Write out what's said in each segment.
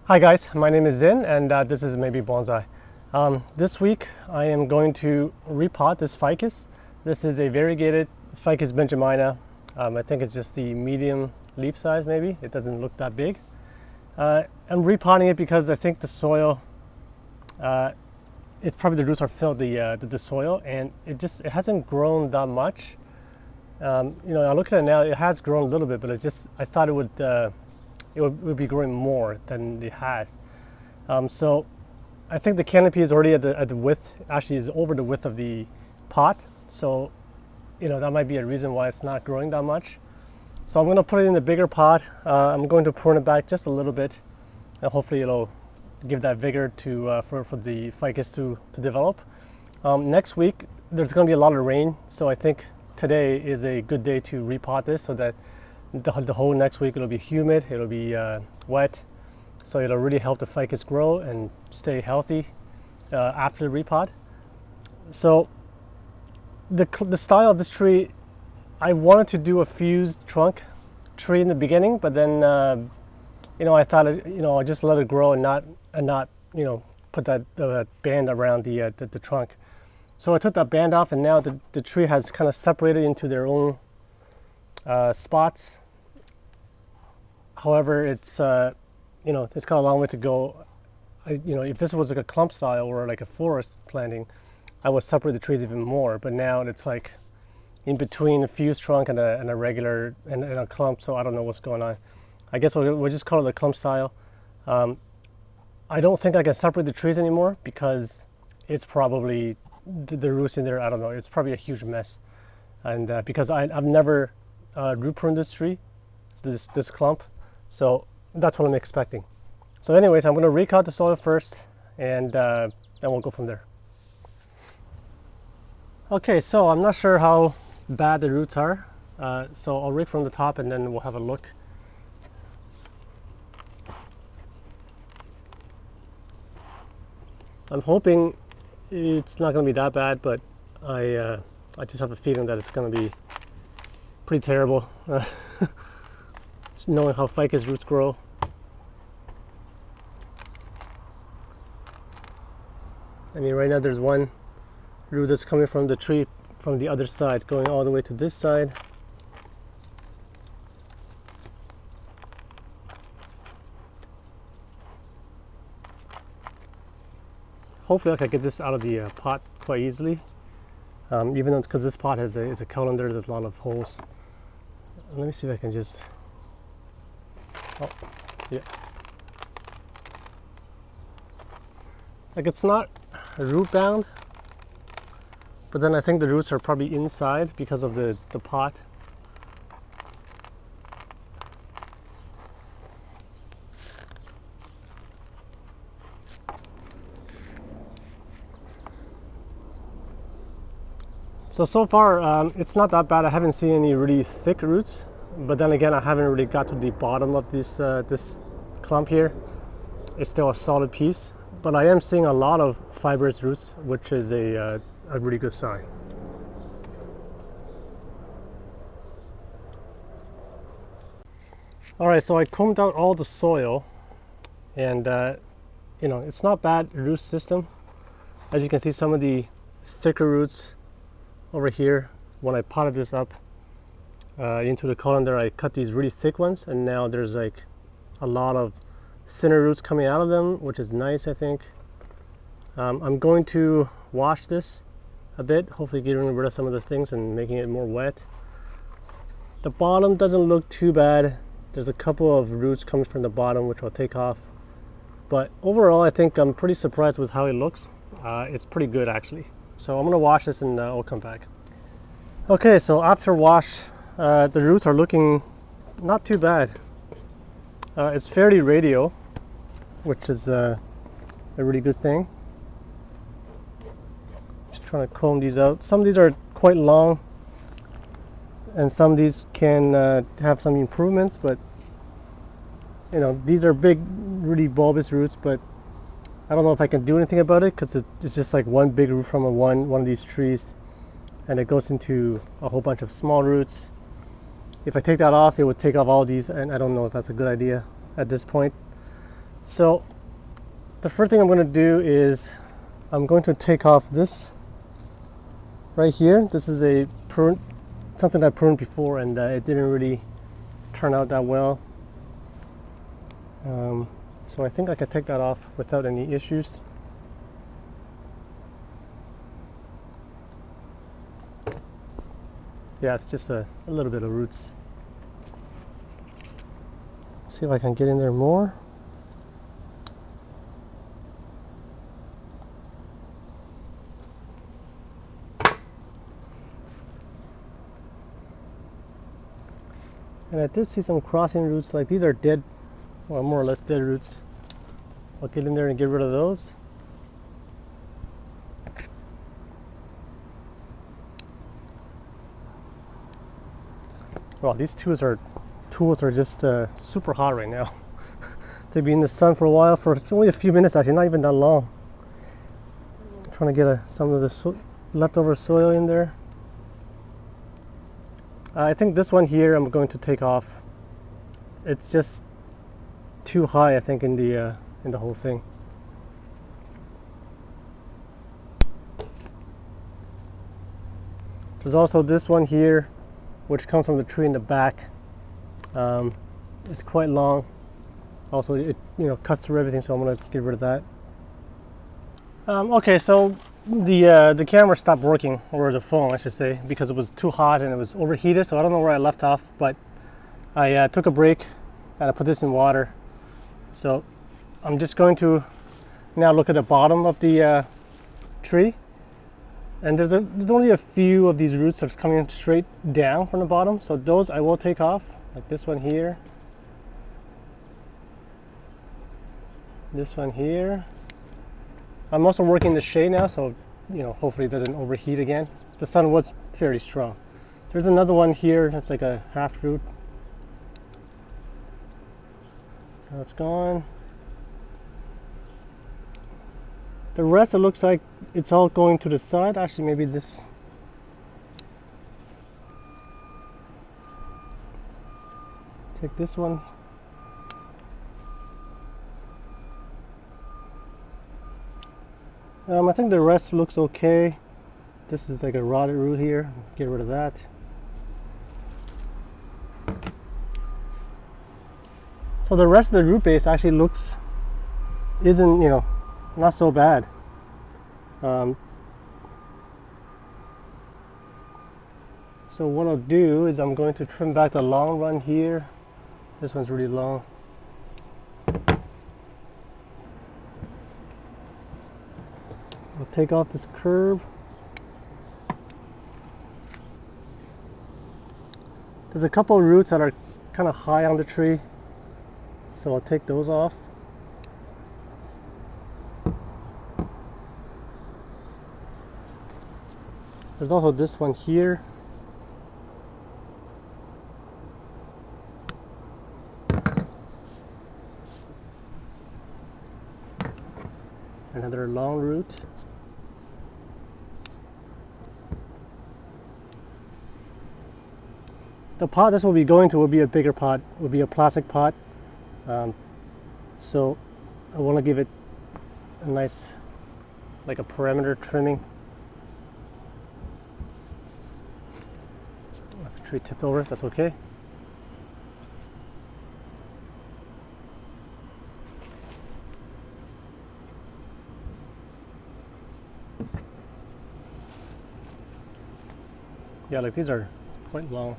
Hi guys, my name is Zin and this is Maybe Bonsai. This week I am going to repot this ficus. This is a variegated Ficus Benjamina. I think it's just the medium leaf size maybe. It doesn't look that big. I'm repotting it because I think the soil, it's probably the roots are filled the soil, and it hasn't grown that much. I look at it now, it has grown a little bit, but I thought it would be growing more than it has. So I think the canopy is already at the width, actually is over the width of the pot. So, that might be a reason why it's not growing that much. So I'm going to put it in the bigger pot. I'm going to prune it back just a little bit, and hopefully it'll give that vigor for the ficus to develop. Next week, there's going to be a lot of rain. So I think today is a good day to repot this so that the whole next week it'll be humid, it'll be wet, so it'll really help the ficus grow and stay healthy after the repot. So the style of this tree, I wanted to do a fused trunk tree in the beginning, but then I thought I'll just let it grow and not put that band around the trunk. So I took that band off, and now the tree has kind of separated into their own spots. However, it's got a long way to go. If this was like a clump style or like a forest planting, I would separate the trees even more. But now it's like in between a fused trunk and a regular and a clump. So I don't know what's going on. I guess we'll just call it a clump style. I don't think I can separate the trees anymore because it's probably the roots in there. I don't know. It's probably a huge mess. And because I've never root pruned this tree, this clump. So that's what I'm expecting. So anyways, I'm going to rake out the soil first, and then we'll go from there. Okay, so I'm not sure how bad the roots are. So I'll rake from the top and then we'll have a look. I'm hoping it's not going to be that bad, but I just have a feeling that it's going to be pretty terrible. Knowing how ficus roots grow. I mean, right now there's one root that's coming from the tree from the other side, going all the way to this side. Hopefully I can get this out of the pot quite easily, even though because this pot is a colander, there's a lot of holes. Let me see if I can just, oh, yeah. Like, it's not root bound, but then I think the roots are probably inside because of the pot. So far, it's not that bad. I haven't seen any really thick roots, but then again, I haven't really got to the bottom of this clump here. It's still a solid piece, but I am seeing a lot of fibrous roots, which is a really good sign. All right, so I combed out all the soil, and it's not bad root system. As you can see, some of the thicker roots over here. When I potted this up into the colander, I cut these really thick ones, and now there's like a lot of thinner roots coming out of them, which is nice, I think. I'm going to wash this a bit, hopefully getting rid of some of the things and making it more wet. The bottom doesn't look too bad. There's a couple of roots coming from the bottom, which I'll take off. But overall, I think I'm pretty surprised with how it looks. It's pretty good, actually. So I'm going to wash this and I'll come back. Okay, so after wash, the roots are looking not too bad. It's fairly radial, which is a really good thing. Just trying to comb these out. Some of these are quite long, and some of these can have some improvements, but these are big, really bulbous roots, but I don't know if I can do anything about it because it's just like one big root from one of these trees, and it goes into a whole bunch of small roots. If I take that off, it would take off all these, and I don't know if that's a good idea at this point. So the first thing I'm going to do is I'm going to take off this right here. This is a prune, something I pruned before, and it didn't really turn out that well. So I think I could take that off without any issues. Yeah, it's just a little bit of roots. See if I can get in there more. And I did see some crossing roots, like these are dead, well, more or less dead roots. I'll get in there and get rid of those. Well, these tools are just super hot right now. To be in the sun for a while, for only a few minutes, actually, not even that long. I'm trying to get some of the leftover soil in there. I think this one here I'm going to take off. It's just too high, I think, in the whole thing. There's also this one here, which comes from the tree in the back. It's quite long. Also, it cuts through everything, so I'm going to get rid of that. Okay, so the camera stopped working, or the phone I should say, because it was too hot and it was overheated. So I don't know where I left off, but I took a break and I put this in water. So I'm just going to now look at the bottom of the tree, and there's only a few of these roots that are coming straight down from the bottom. So those I will take off, like this one here, this one here. I'm also working the shade now, so hopefully it doesn't overheat again. The sun was fairly strong. There's another one here that's like a half root. That's gone. The rest, it looks like it's all going to the side. Actually, maybe this. Take this one. I think the rest looks okay. This is like a rotted root here. Get rid of that. So the rest of the root base actually isn't not so bad. So what I'll do is I'm going to trim back the long run here. This one's really long. I'll take off this curb. There's a couple of roots that are kind of high on the tree, so I'll take those off. There's also this one here. Another long root. The pot this will be going to will be a bigger pot, will be a plastic pot. So I want to give it a nice, like a perimeter trimming. The tree tipped over, that's okay. Yeah, like these are quite long.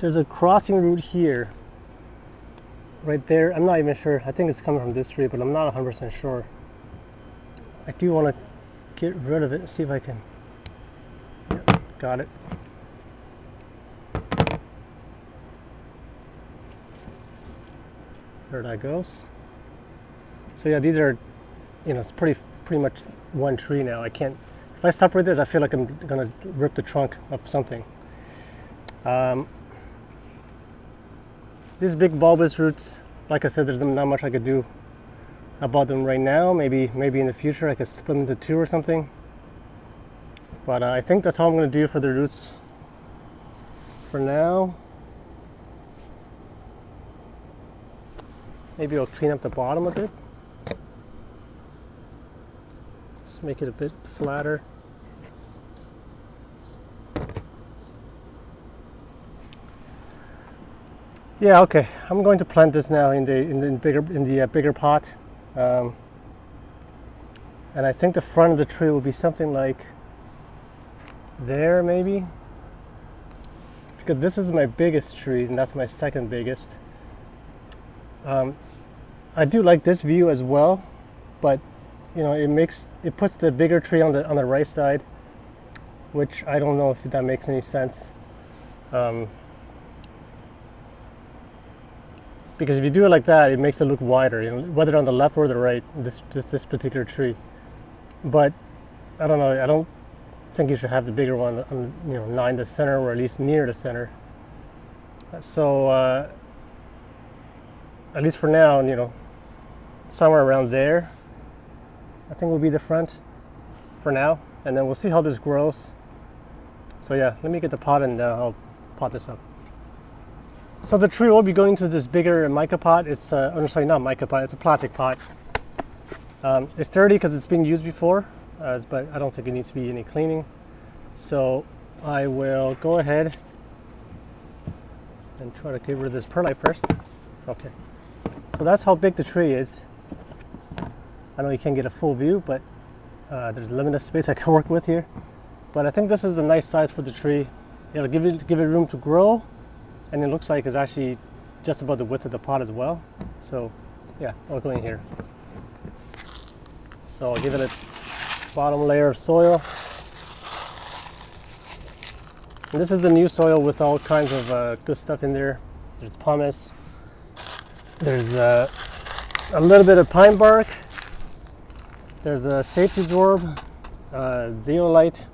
There's a crossing root here, right there. I'm not even sure. I think it's coming from this tree, but I'm not 100% sure. I do want to get rid of it and see if I can. Yep, got it. There that goes. So yeah, these are, it's pretty much one tree now. I can't, if I separate this, I feel like I'm gonna rip the trunk of something. These big bulbous roots, like I said, there's not much I could do about them right now. Maybe in the future I could split them into two or something. But I think that's all I'm going to do for the roots for now. Maybe I'll clean up the bottom a bit. Just make it a bit flatter. Yeah, okay. I'm going to plant this now in the bigger pot, and I think the front of the tree will be something like there, maybe, because this is my biggest tree and that's my second biggest. I do like this view as well, but it puts the bigger tree on the right side, which I don't know if that makes any sense. Because if you do it like that, it makes it look wider, whether on the left or the right, this particular tree. But I don't know, I don't think you should have the bigger one not in the center, or at least near the center. So at least for now, somewhere around there I think will be the front for now, and then we'll see how this grows. So yeah, let me get the pot and I'll pot this up. So the tree will be going to this bigger mica pot. It's sorry, not mica pot, it's a plastic pot. It's dirty because it's been used before, but I don't think it needs to be any cleaning. So I will go ahead and try to get rid of this perlite first. Okay, so that's how big the tree is. I know you can't get a full view, but there's limited space I can work with here. But I think this is the nice size for the tree. It'll give it room to grow, and it looks like it's actually just about the width of the pot as well. So yeah, I'll go in here. So I'll give it a bottom layer of soil. And this is the new soil with all kinds of good stuff in there. There's pumice, there's a little bit of pine bark, there's a safety absorb, zeolite,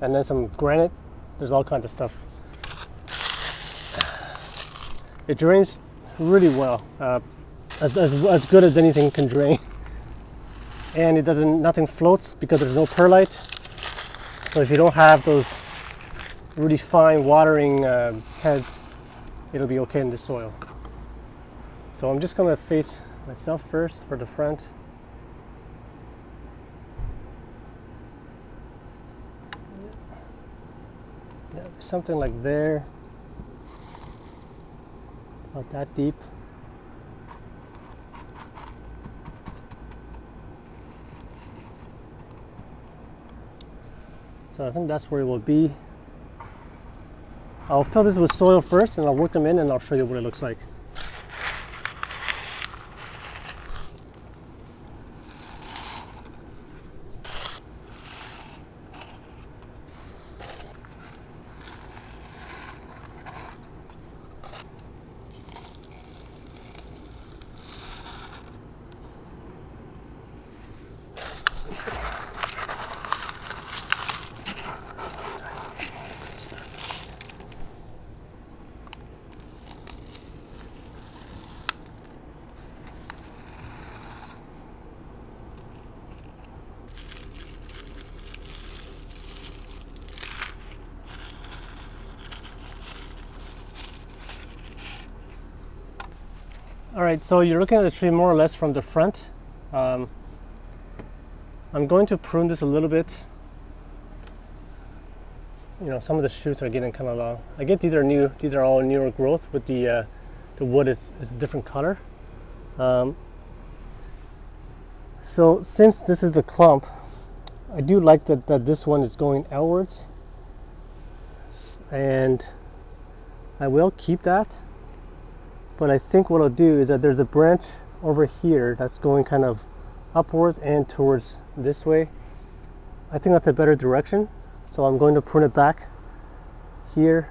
and then some granite. There's all kinds of stuff. It drains really well, as good as anything can drain. And nothing floats because there's no perlite. So if you don't have those really fine watering heads, it'll be okay in the soil. So I'm just going to face myself first for the front. Yeah, something like there. Not that deep. So I think that's where it will be. I'll fill this with soil first and I'll work them in and I'll show you what it looks like. All right, so you're looking at the tree more or less from the front. I'm going to prune this a little bit. Some of the shoots are getting kind of long. I get these are new. These are all newer growth, with the wood is a different color. So since this is the clump, I do like that this one is going outwards, and I will keep that. But I think what I'll do is that there's a branch over here that's going kind of upwards and towards this way. I think that's a better direction. So I'm going to prune it back here.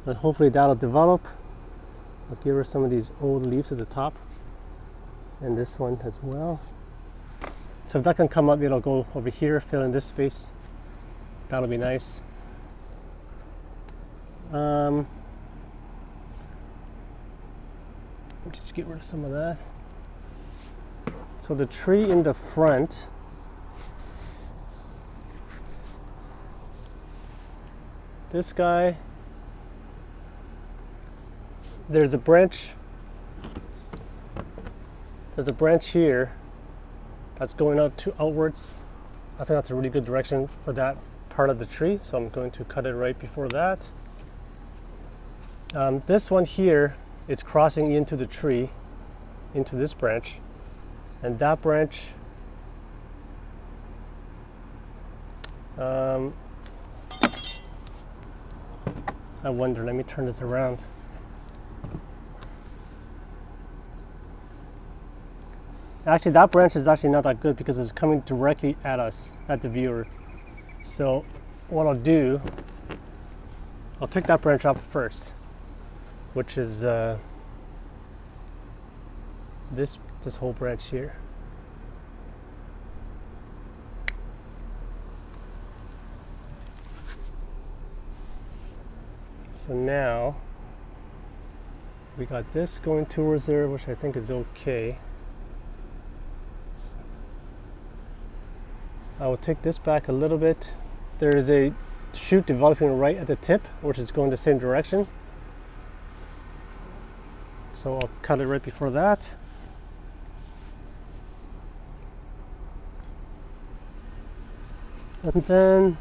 But hopefully that'll develop. I'll give her some of these old leaves at the top. and this one as well. So if that can come up, it'll go over here, fill in this space. That'll be nice. Just get rid of some of that. So the tree in the front, this guy, there's a branch here that's going out to outwards. I think that's a really good direction for that part of the tree, so I'm going to cut it right before that. This one here is crossing into the tree, into this branch, and that branch I wonder, let me turn this around. Actually, that branch is actually not that good because it's coming directly at us, at the viewer. So what I'll do, I'll take that branch up first, which is this whole branch here. So now we got this going towards there, which I think is okay. I will take this back a little bit. There is a shoot developing right at the tip, which is going the same direction. So I'll cut it right before that. And then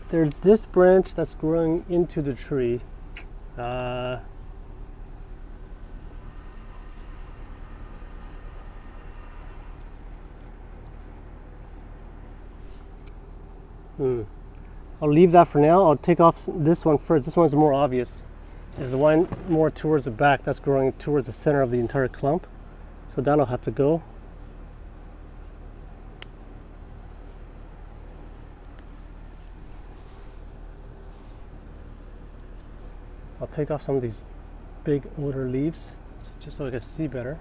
there's this branch that's growing into the tree. I'll leave that for now. I'll take off this one first. This one's more obvious. Is the one more towards the back that's growing towards the center of the entire clump. So that'll have to go. I'll take off some of these big older leaves just so I can see better.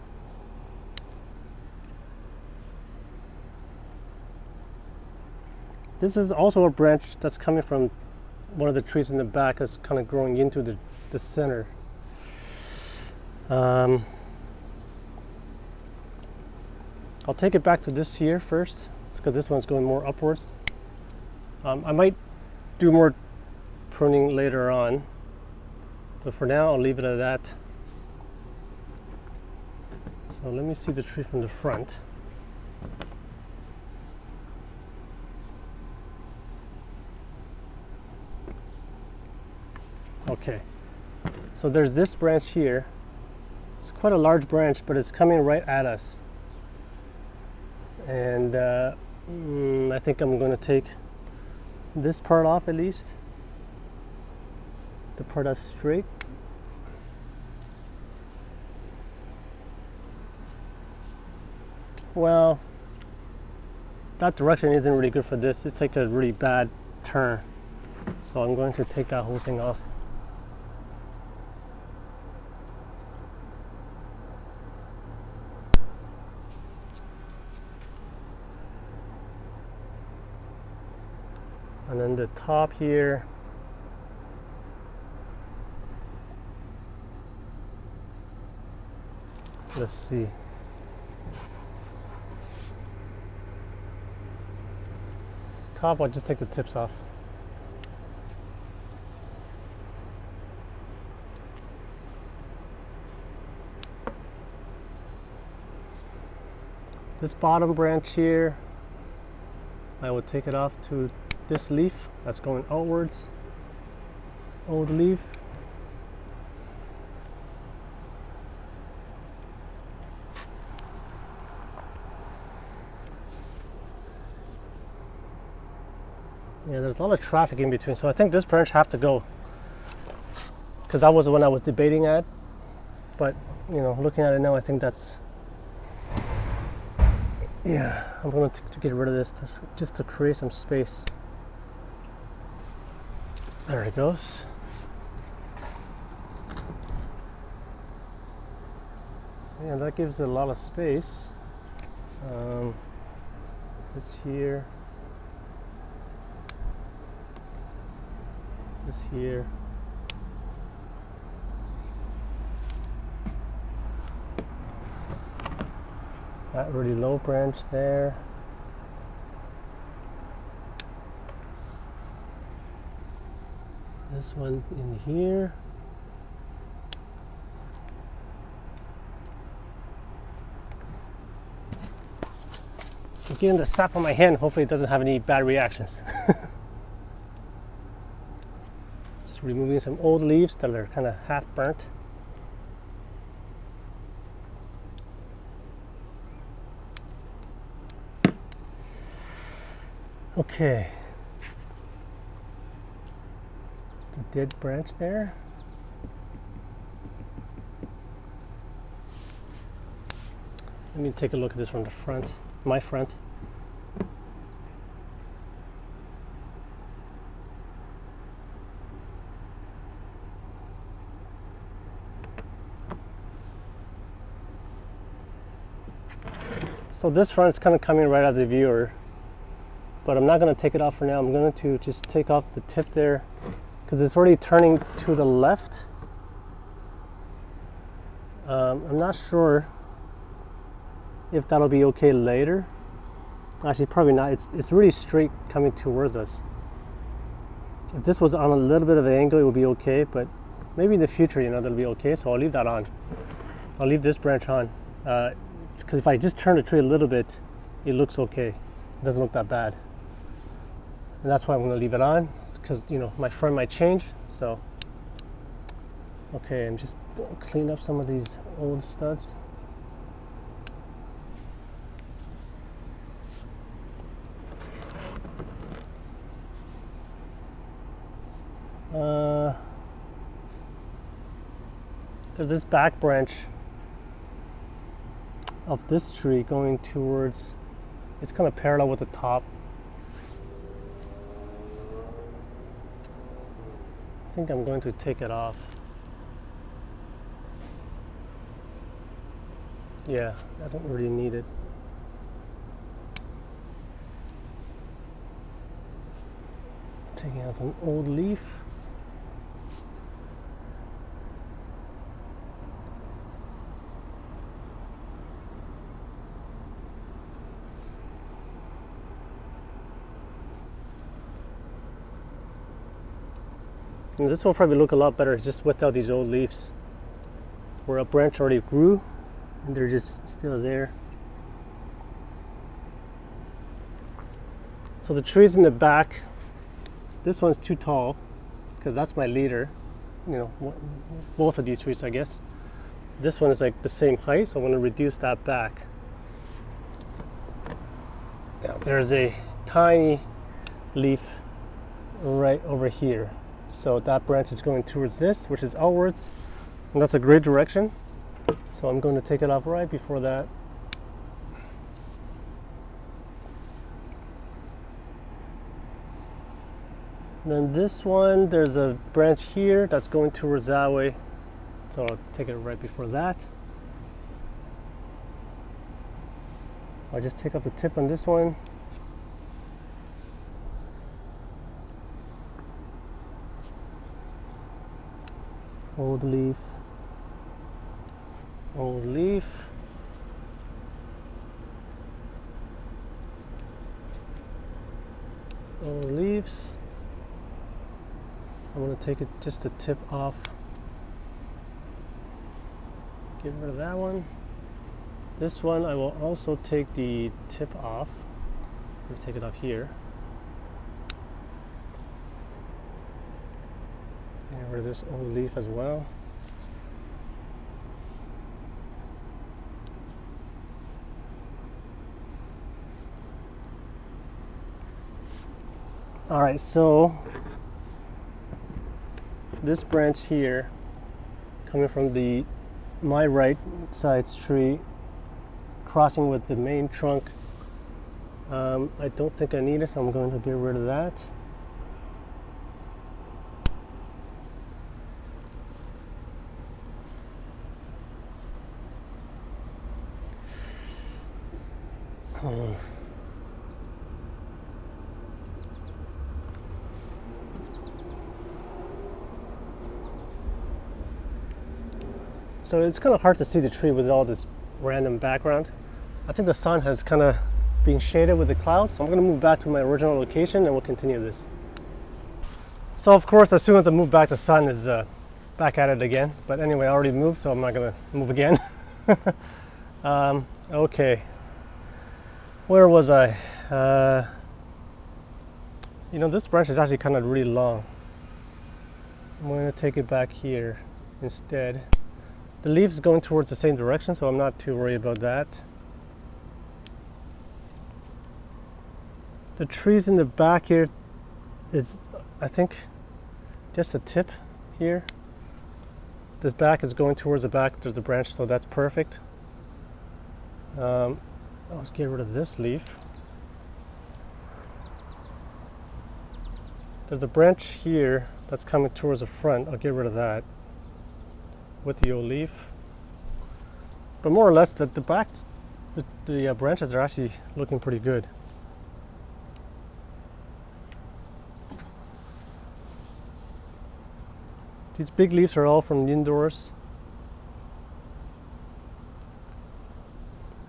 This is also a branch that's coming from one of the trees in the back that's kind of growing into the center. I'll take it back to this here first because this one's going more upwards. I might do more pruning later on, but for now I'll leave it at that. So let me see the tree from the front. Okay, so there's this branch here. It's quite a large branch, but it's coming right at us. And I think I'm going to take this part off at least. The part that's straight. Well, that direction isn't really good for this. It's like a really bad turn. So I'm going to take that whole thing off. And then the top here, let's see. Top, I'll just take the tips off. This bottom branch here, I will take it off to this leaf that's going outwards. Old leaf. Yeah, there's a lot of traffic in between, so I think this branch have to go because that was the one I was debating at, but you know, looking at it now, I think that's, yeah, I'm going to get rid of this just to create some space. There it goes. So yeah, that gives it a lot of space. This here, this here. That really low branch there. This one in here. I'm getting the sap on my hand. Hopefully it doesn't have any bad reactions. Just removing some old leaves that are kind of half burnt. Okay. The dead branch there. Let me take a look at this from the front, my front. So this front is kind of coming right at the viewer, but I'm not going to take it off for now. I'm going to just take off the tip there because it's already turning to the left. I'm not sure if that'll be okay later. Actually, probably not. It's really straight coming towards us. If this was on a little bit of an angle, it would be okay, but maybe in the future, you know, that'll be okay. So I'll leave that on. I'll leave this branch on because if I just turn the tree a little bit, it looks okay. It doesn't look that bad, and that's why I'm going to leave it on, because you know my front might change. So okay, I'm just going to clean up some of these old studs. There's this back branch of this tree going towards, it's kind of parallel with the top. I think I'm going to take it off. Yeah, I don't really need it. Taking out an old leaf. And this will probably look a lot better just without these old leaves, where a branch already grew and they're just still there. So the trees in the back, this one's too tall because that's my leader, you know, both of these trees, I guess. This one is like the same height, so I'm going to reduce that back. Now there's a tiny leaf right over here. So that branch is going towards this, which is outwards, and that's a great direction. So I'm going to take it off right before that. And then this one, there's a branch here that's going towards that way. So I'll take it right before that. I'll just take off the tip on this one. Old leaf, old leaf, old leaves. I'm going to take it just the tip off. Get rid of that one. This one I will also take the tip off. I'm going to take it off here. Get rid of this old leaf as well. All right, so this branch here, coming from my right side's tree, crossing with the main trunk, I don't think I need it, so I'm going to get rid of that. So it's kind of hard to see the tree with all this random background. I think the sun has kind of been shaded with the clouds, so I'm going to move back to my original location and we'll continue this. So of course, as soon as I move back, the sun is back at it again. But anyway, I already moved, so I'm not going to move again. Okay, where was I? You know, this branch is actually kind of really long. I'm going to take it back here instead. The leaves going towards the same direction, so I'm not too worried about that. The trees in the back here is, I think, just the tip here. This back is going towards the back. There's a branch, so that's perfect. Let's get rid of this leaf. There's a branch here that's coming towards the front. I'll get rid of that with the old leaf. But more or less, the back, the branches are actually looking pretty good. These big leaves are all from indoors.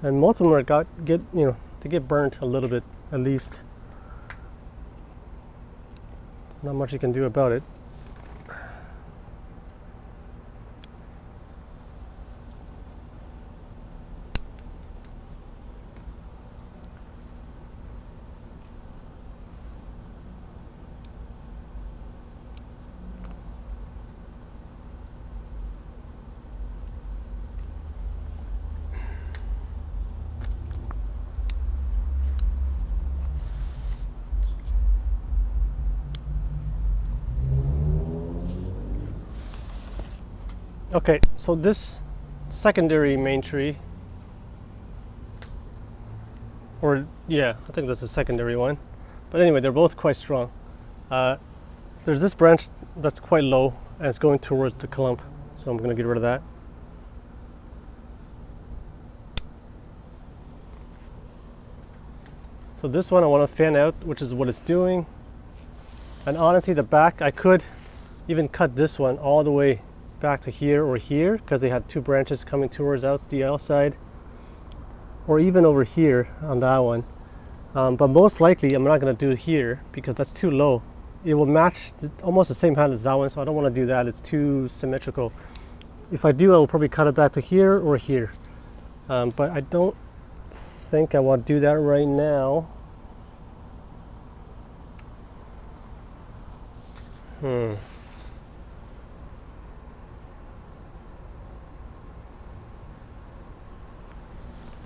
And most of them are they get burnt a little bit at least. Not much you can do about it. Okay, so this secondary main tree, or yeah, I think that's the secondary one. But anyway, they're both quite strong. There's this branch that's quite low and it's going towards the clump, so I'm going to get rid of that. So this one I want to fan out, which is what it's doing. And honestly, the back, I could even cut this one all the way back to here or here, because they had two branches coming towards the outside, or even over here on that one. But most likely I'm not going to do it here because that's too low. It will match almost the same height as that one, so I don't want to do that. It's too symmetrical. If I do, I will probably cut it back to here or here. But I don't think I want to do that right now.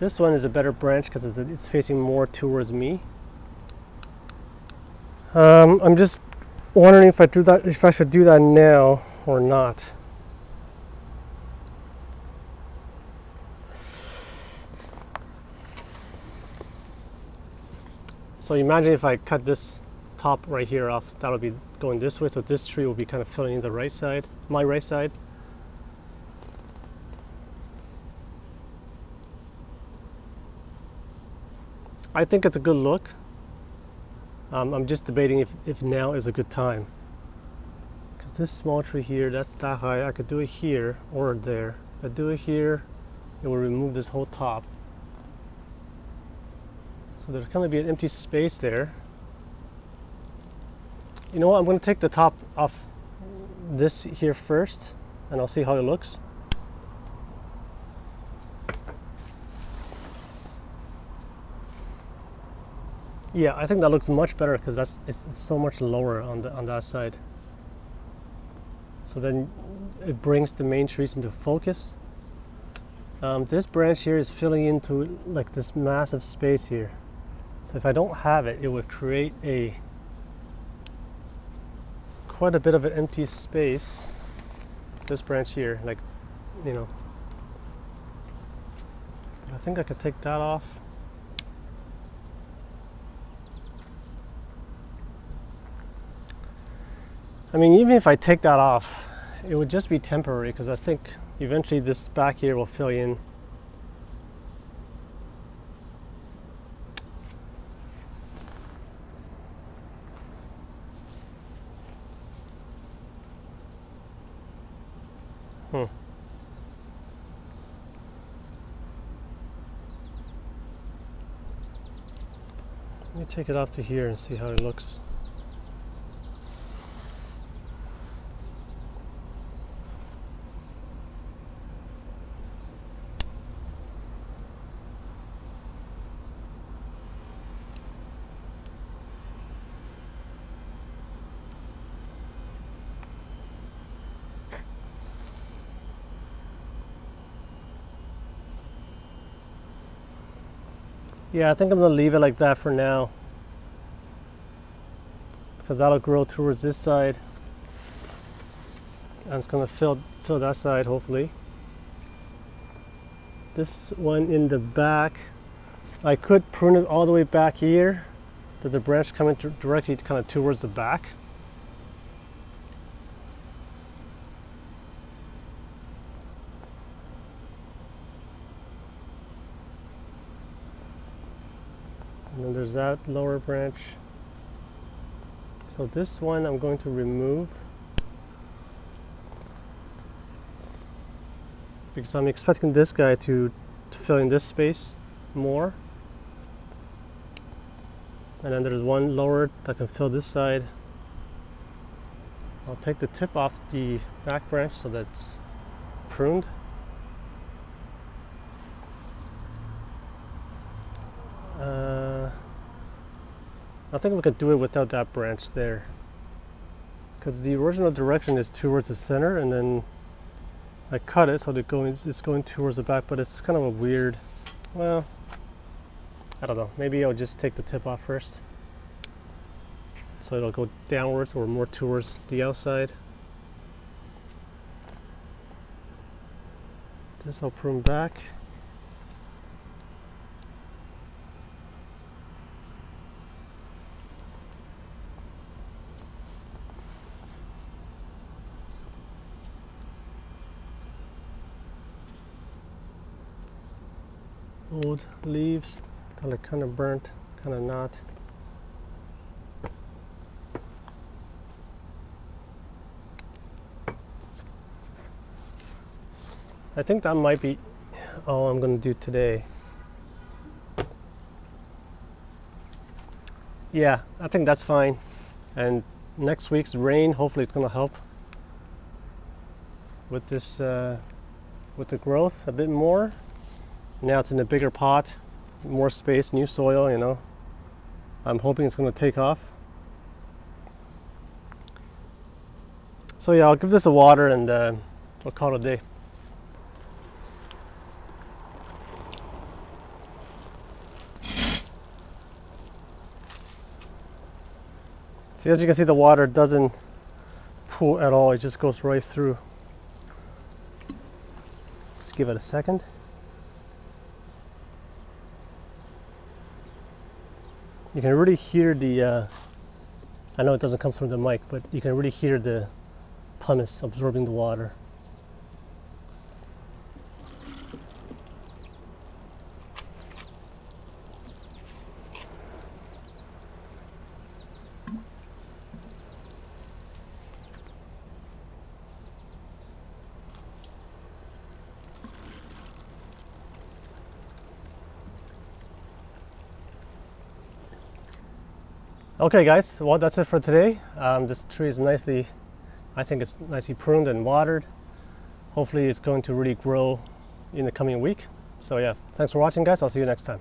This one is a better branch because it's facing more towards me. I'm just wondering if I should do that now or not. So imagine if I cut this top right here off, that'll be going this way, so this tree will be kind of filling in the right side, my right side. I think it's a good look. I'm just debating if now is a good time. Because this small tree here, that's that high, I could do it here or there. If I do it here, it will remove this whole top. So there's going to be an empty space there. You know what, I'm going to take the top off this here first, and I'll see how it looks. Yeah, I think that looks much better because it's so much lower on that side. So then it brings the main trees into focus. This branch here is filling into like this massive space here. So if I don't have it, it would create quite a bit of an empty space. This branch here, like, you know. I think I could take that off. I mean, even if I take that off, it would just be temporary because I think eventually this back here will fill in. Let me take it off to here and see how it looks. Yeah, I think I'm gonna leave it like that for now, because that'll grow towards this side, and it's gonna fill that side hopefully. This one in the back, I could prune it all the way back here, that the branch coming directly kind of towards the back. And then there's that lower branch. So this one I'm going to remove, because I'm expecting this guy to fill in this space more. And then there's one lower that can fill this side. I'll take the tip off the back branch so that's pruned. I think we could do it without that branch there, because the original direction is towards the center, and then I cut it so it's going towards the back, but it's kind of a weird, well, I don't know, maybe I'll just take the tip off first so it'll go downwards or more towards the outside. This I'll prune back. Old leaves that are kind of burnt, kind of not. I think that might be all I'm going to do today. Yeah, I think that's fine. And next week's rain, hopefully it's going to help with this, with the growth a bit more. Now it's in a bigger pot, more space, new soil, you know. I'm hoping it's going to take off. So yeah, I'll give this a water and we'll call it a day. See, as you can see, the water doesn't pool at all, it just goes right through. Just give it a second. You can really hear the, I know it doesn't come through the mic, but you can really hear the pumice absorbing the water. Okay guys, well that's it for today. This tree is nicely, I think it's nicely pruned and watered. Hopefully it's going to really grow in the coming week. So yeah, thanks for watching guys, I'll see you next time.